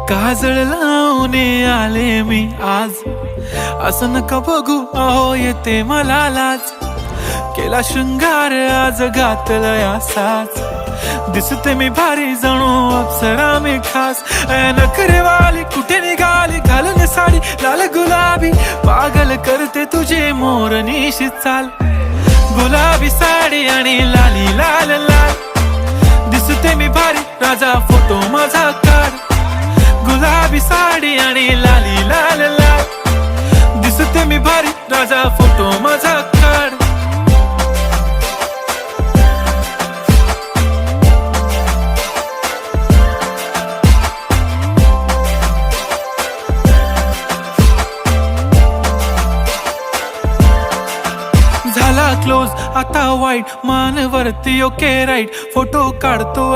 काजळ लावून आले मी आज, असं नका बघू अहो येते मला लाज. केला शृंगार आज घातलाय असाच, दिसते मी भारी जणू अप्सरा मी खास. नखरेवाली कुठे निघाली घालून साडी लाल गुलाबी, पागल करते तुझे मोरनीशी चाल. गुलाबी साडी आणि लाली लाल लाल, दिसते मी भारी राजा फोटो माझा काढ. गुलाबी साडी आणि लाली लाल लाल, दिसते मी भारी राजा फोटो माझा काढ. झाला क्लोज आता वाईट, मान वरती ओके राईट, फोटो काढतो